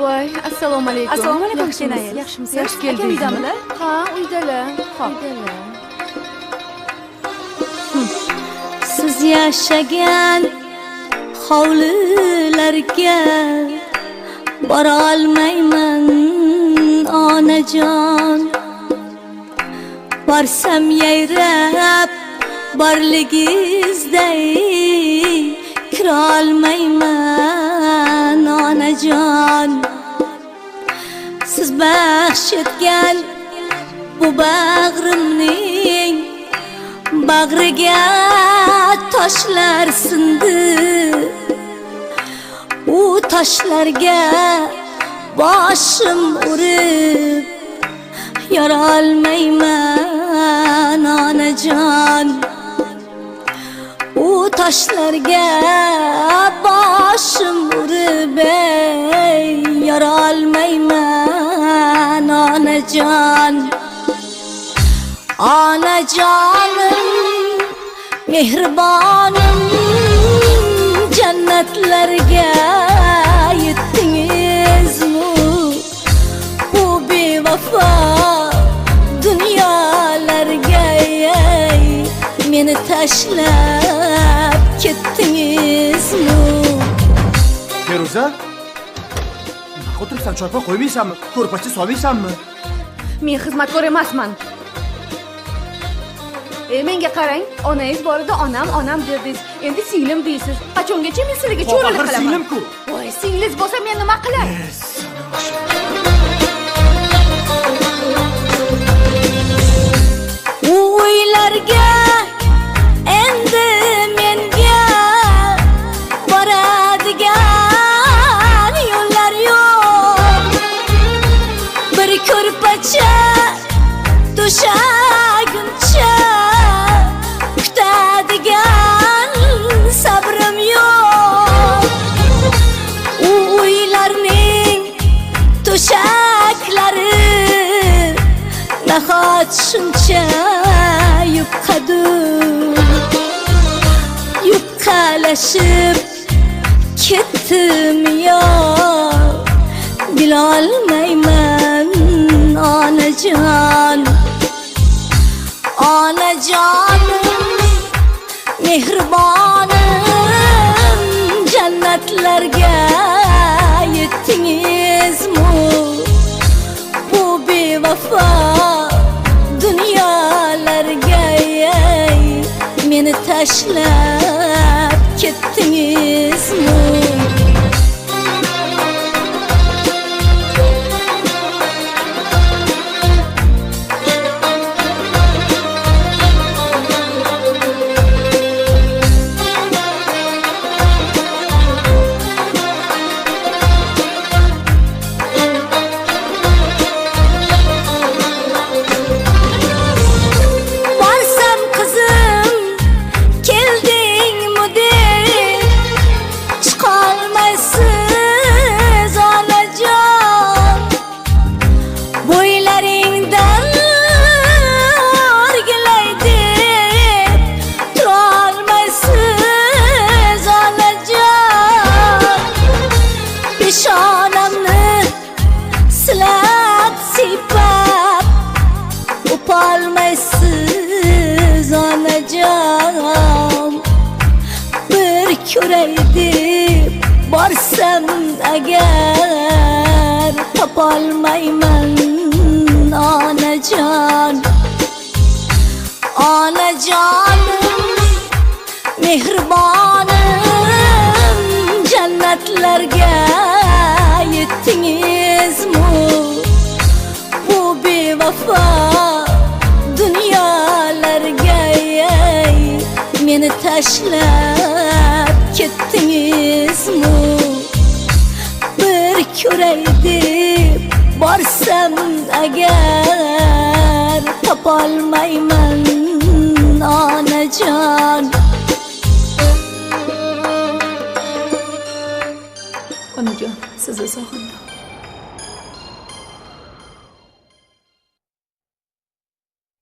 Voy, assalomu alaykum. Assalomu alaykum, Yaxshimisiz? yaxshimisiz? Yaxshi keldingiz. Aka uydamilar? Ha, uydalar. Xo'p. Uydalar. Siz yaşagan hovlilarga bora olmayman onajon. Borsam yayrab borligizday kira olmayman onajon. Siz baxsh etgan bu bag'rimning bag'riga toshlar sindi. U toshlarga boshim urib yora olmayman onajon. U toshlarga boshim urib yora olmayman onajon. Onajonim, mehribonim, jannatlarga yetdingizmi? Bu bevafo dunyolarga meni tashlab ketdingizmi? Feruza? Nima o'tiribsan? Choypa qo'ymaysanmi? Ko'rpacha solmaysanmi? Men xizmatkor emasman. Menga qarang, onangiz borida onam dedingiz. Endi singlim deysiz. Qachongacha men sizlarga cho'ralik qilaman? Singlim-ku. Voy, singlingiz bo'lsa men nima qilay? Uylarga endi menga boradigan yo'llar yo'q. Bir ko'rpacha to'shaguncha kutadigan sabrim yo'q. Uylarning to'shaklari nahot shuncha yupqalashib ketdim yo, bilolmayman onajon. Onajonim, mehribonim, jannatlarga yetdingizmi? Bu bevafo dunyolarga meni tashlab ketdingizmi? Olmaysiz onajon. Bir ko'ray deb borsam agar topolmayman onajon. Onajonim, mehribonim, jannatlarga yetdingizmi? Bu bevafo dunyolarga meni tashlab ketdingizmi? Bir ko'ray deb borsam agar topolmayman